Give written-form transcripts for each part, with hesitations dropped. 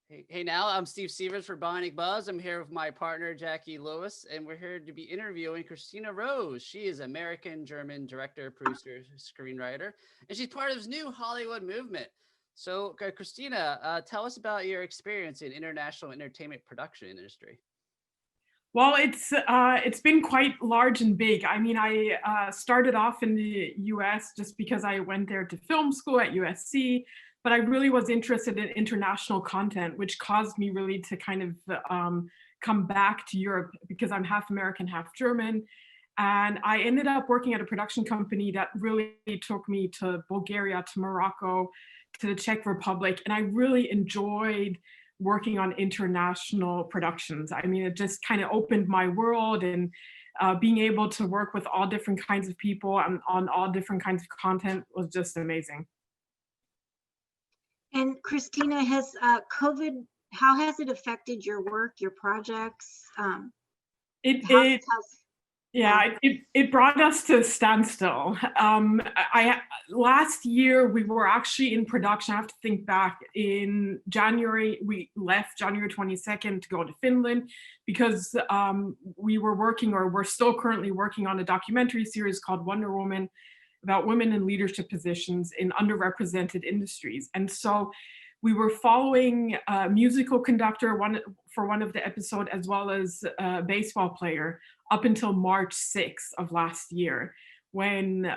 Hey, now I'm Steve Severs for Bionic Buzz. I'm here with my partner, Jackie Lewis, and we're here to be interviewing Christina Rose. She is American German director, producer, screenwriter, and she's part of this new Hollywood movement. So, Christina, tell us about your experience in international entertainment production industry. Well, it's been quite large and big. I mean, I started off in the U.S. just because I went there to film school at USC, but I really was interested in international content, which caused me really to kind of come back to Europe because I'm half American, half German. And I ended up working at a production company that really took me to Bulgaria, to Morocco, to the Czech Republic, and I really enjoyed working on international productions. I mean, it just kind of opened my world, and being able to work with all different kinds of people and on all different kinds of content was just amazing. And Christina, has COVID, how has it affected your work, your projects? It Yeah, it brought us to a standstill. Last year we were actually in production. I have to think back. In January, we left January 22nd to go to Finland because we were working, or we're still currently working on a documentary series called Wonder Woman about women in leadership positions in underrepresented industries. And so we were following a musical conductor for one of the episodes, as well as a baseball player, up until March 6th of last year, when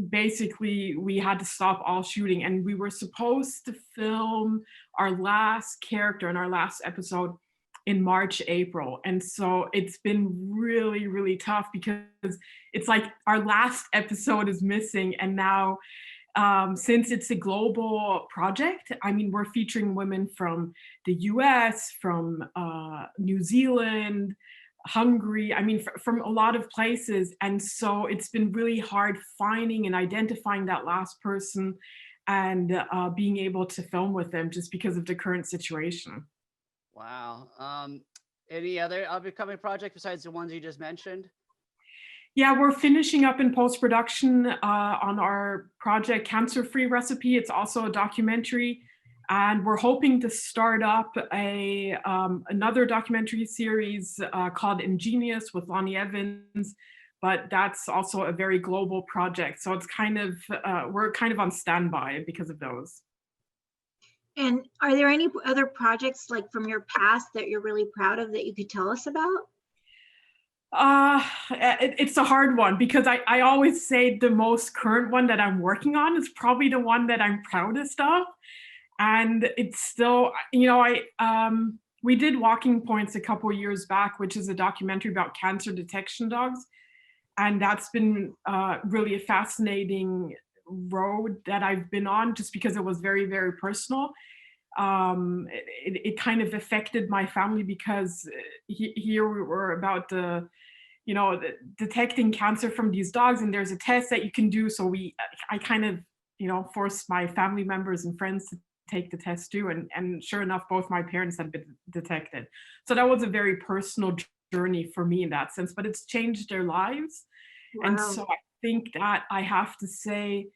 basically we had to stop all shooting. And we were supposed to film our last character in our last episode in March, April. And so it's been really, really tough because it's like our last episode is missing. And now, since it's a global project, I mean, we're featuring women from the US, from New Zealand, Hungary, I mean, from a lot of places. And so it's been really hard finding and identifying that last person and being able to film with them just because of the current situation. Wow. Any other upcoming project besides the ones you just mentioned? Yeah, we're finishing up in post-production on our project Cancer Free Recipe. It's also a documentary. And we're hoping to start up another documentary series called Ingenious with Lonnie Evans, but that's also a very global project. So it's kind of, we're kind of on standby because of those. And are there any other projects like from your past that you're really proud of that you could tell us about? It's a hard one because I always say the most current one that I'm working on is probably the one that I'm proudest of. And it's still, you know, we did Walking Points a couple years back, which is a documentary about cancer detection dogs. And that's been really a fascinating road that I've been on just because it was very, very personal. It kind of affected my family because here we were about detecting cancer from these dogs, and there's a test that you can do. So I kind of, forced my family members and friends to take the test too. And sure enough, both my parents had been detected. So that was a very personal journey for me in that sense, but it's changed their lives. Wow. And so I think that I have to say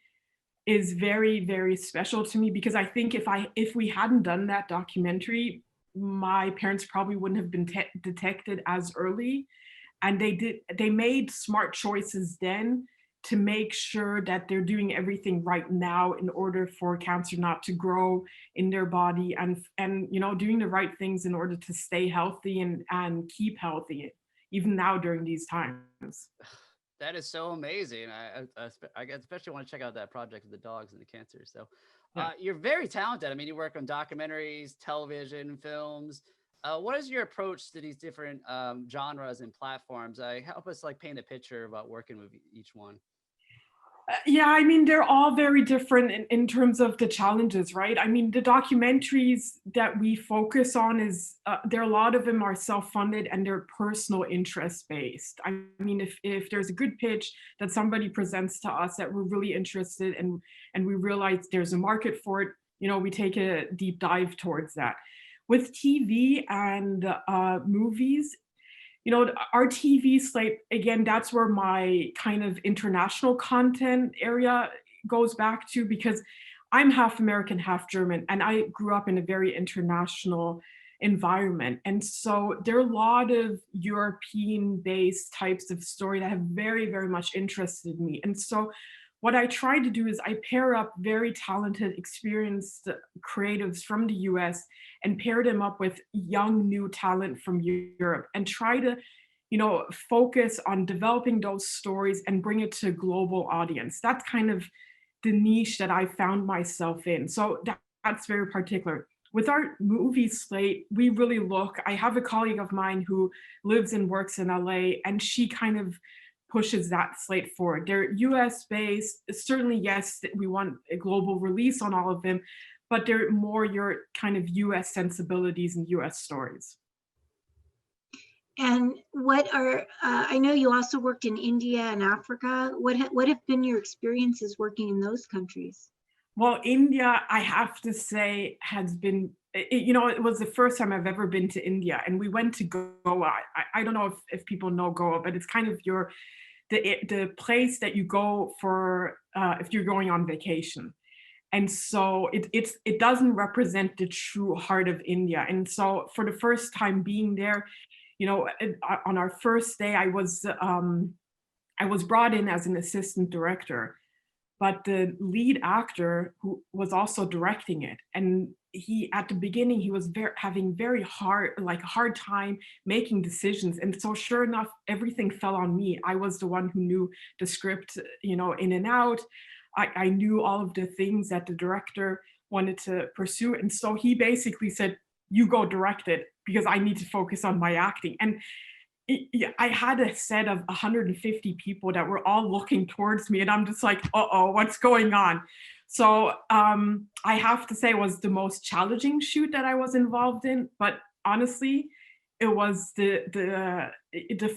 is very, very special to me because I think if we hadn't done that documentary, my parents probably wouldn't have been detected as early. And they made smart choices then to make sure that they're doing everything right now in order for cancer not to grow in their body, and doing the right things in order to stay healthy and keep healthy, even now during these times. That is so amazing. I especially want to check out that project of the dogs and the cancer. So you're very talented. I mean, you work on documentaries, television, films. What is your approach to these different genres and platforms? Help us paint a picture about working with each one. Yeah, I mean, they're all very different in terms of the challenges, right? I mean, the documentaries that we focus on a lot of them are self-funded and they're personal interest based. I mean, if there's a good pitch that somebody presents to us that we're really interested in and we realize there's a market for it, we take a deep dive towards that. With TV and movies, our TV slate, again, that's where my kind of international content area goes back to, because I'm half American, half German, and I grew up in a very international environment. And so there are a lot of European-based types of story that have very, very much interested me. And so what I try to do is I pair up very talented, experienced creatives from the US and pair them up with young, new talent from Europe and try to, focus on developing those stories and bring it to a global audience. That's kind of the niche that I found myself in. So that's very particular. With our movie slate, we really look, I have a colleague of mine who lives and works in LA, and she kind of pushes that slate forward. They're US based. Certainly, yes, we want a global release on all of them, but they're more your kind of US sensibilities and US stories. And what are, I know you also worked in India and Africa. What have been your experiences working in those countries? Well, India, I have to say, has been, it was the first time I've ever been to India, and we went to Goa. I don't know if people know Goa, but it's kind of the place that you go for if you're going on vacation. And so it doesn't represent the true heart of India. And so for the first time being there, on our first day, I was brought in as an assistant director, but the lead actor who was also directing it, and he at the beginning he was having very hard time making decisions. And so sure enough, everything fell on me. I was the one who knew the script, in and out. I knew all of the things that the director wanted to pursue. And so he basically said, you go direct it because I need to focus on my acting. And I had a set of 150 people that were all looking towards me, and I'm just like, uh-oh, what's going on? So I have to say it was the most challenging shoot that I was involved in, but honestly, it was the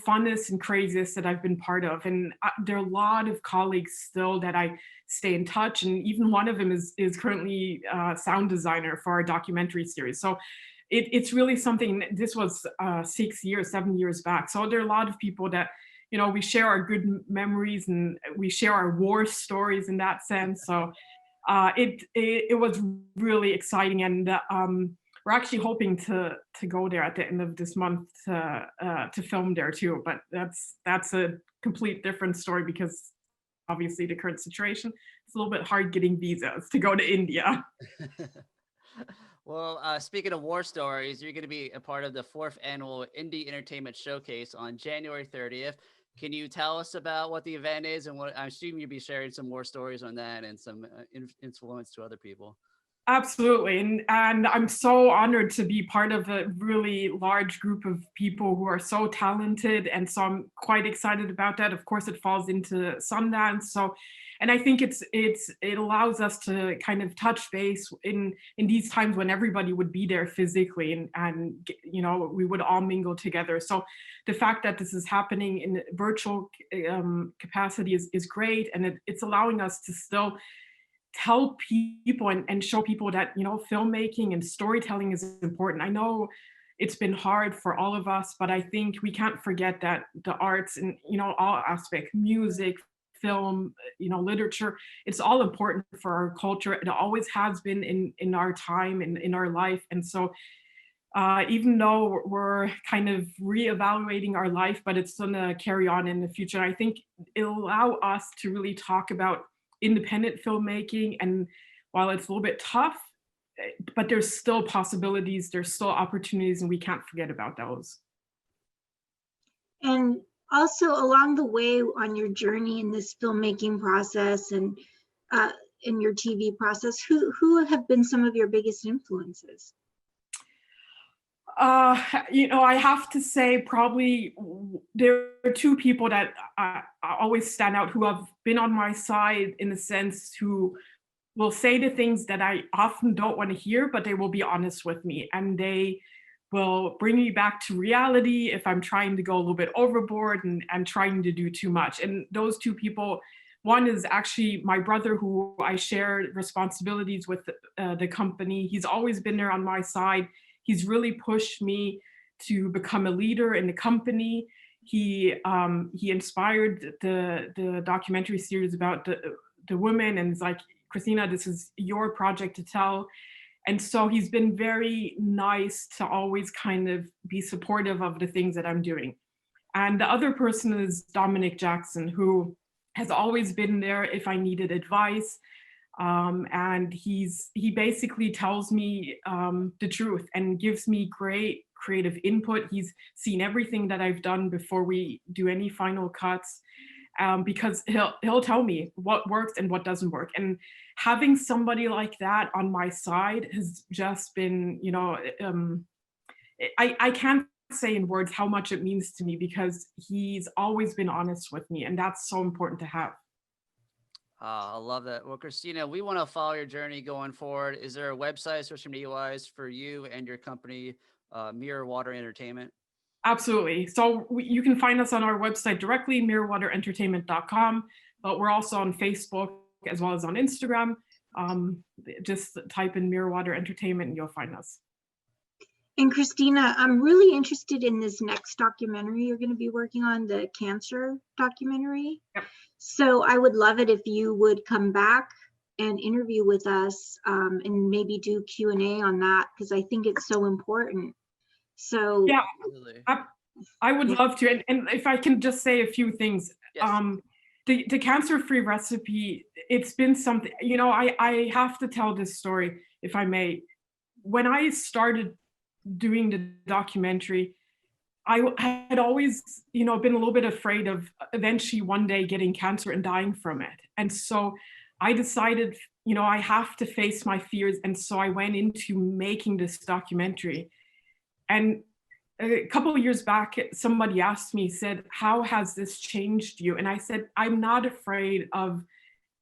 funnest and craziest that I've been part of. And there are a lot of colleagues still that I stay in touch, and even one of them is currently sound designer for our documentary series. So it's really something. This was 7 years back. So there are a lot of people that, we share our good memories and we share our war stories in that sense. So it was really exciting, and we're actually hoping to go there at the end of this month to film there too. But that's a complete different story because obviously the current situation, it's a little bit hard getting visas to go to India. Well, speaking of war stories, you're going to be a part of the 4th annual Indie Entertainment Showcase on January 30th. Can you tell us about what the event is, and what I'm assuming you'll be sharing some more stories on that and some influence to other people? Absolutely. And I'm so honored to be part of a really large group of people who are so talented. And so I'm quite excited about that. Of course, it falls into Sundance. So, and I think it allows us to kind of touch base in these times when everybody would be there physically, and we would all mingle together. So the fact that this is happening in virtual capacity is great. And it's allowing us to still tell people and show people that, filmmaking and storytelling is important. I know it's been hard for all of us, but I think we can't forget that the arts and, all aspects, music, film, literature, it's all important for our culture. It always has been in our time and in our life. And so even though we're kind of reevaluating our life, but it's going to carry on in the future, I think it'll allow us to really talk about independent filmmaking. And while it's a little bit tough, but there's still possibilities, there's still opportunities, and we can't forget about those. And also along the way on your journey in this filmmaking process and in your TV process, who have been some of your biggest influences? I have to say probably there are two people that always stand out who have been on my side, in a sense, who will say the things that I often don't want to hear, but they will be honest with me, and they will bring me back to reality if I'm trying to go a little bit overboard and trying to do too much. And those two people, one is actually my brother, who I share responsibilities with the company. He's always been there on my side. He's really pushed me to become a leader in the company. He inspired the documentary series about the women, and it's like, Christina, this is your project to tell. And so he's been very nice to always kind of be supportive of the things that I'm doing. And the other person is Dominic Jackson, who has always been there if I needed advice. And he basically tells me the truth and gives me great creative input. He's seen everything that I've done before we do any final cuts, because he'll tell me what works and what doesn't work. And having somebody like that on my side has just been, you know, I can't say in words how much it means to me, because he's always been honest with me, and that's so important to have. I love that. Well, Christina, we want to follow your journey going forward. Is there a website, social media wise, for you and your company, MirrorWater Entertainment? Absolutely. So you can find us on our website directly, MirrorWaterEntertainment.com, but we're also on Facebook as well as on Instagram. Just type in MirrorWater Entertainment and you'll find us. And Christina, I'm really interested in this next documentary you're going to be working on, the cancer documentary. Yep. So I would love it if you would come back and interview with us, and maybe do Q&A on that, because I think it's so important. So yeah, I would love to. And if I can just say a few things. Yes. The cancer-free recipe, it's been something, you know, I have to tell this story, if I may. When I started doing the documentary, I had always, you know, been a little bit afraid of eventually one day getting cancer and dying from it. And so I decided, you know, I have to face my fears. And so I went into making this documentary. And a couple of years back, somebody asked me, said, how has this changed you? And I said, I'm not afraid of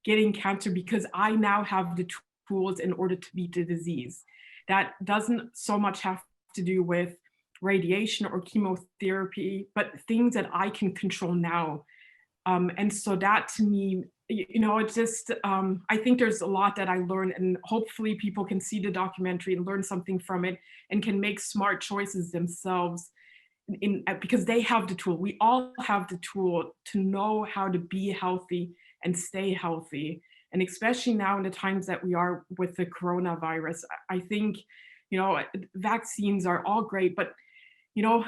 getting cancer because I now have the tools in order to beat the disease. That doesn't so much have to do with radiation or chemotherapy, but things that I can control now. And so that to me, you know, it's just, I think there's a lot that I learned, and hopefully people can see the documentary and learn something from it and can make smart choices themselves because they have the tool. We all have the tool to know how to be healthy and stay healthy. And especially now in the times that we are with the coronavirus, I think, you know, vaccines are all great, but you know,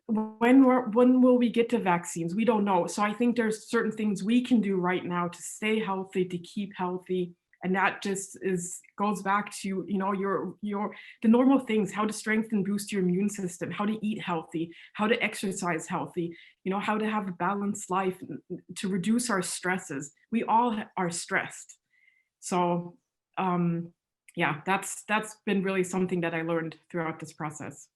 when will we get to vaccines? We don't know. So I think there's certain things we can do right now to stay healthy, to keep healthy. And that just goes back to, you know, the normal things, how to strengthen, boost your immune system, how to eat healthy, how to exercise healthy, you know, how to have a balanced life, to reduce our stresses. We all are stressed. So yeah, that's been really something that I learned throughout this process.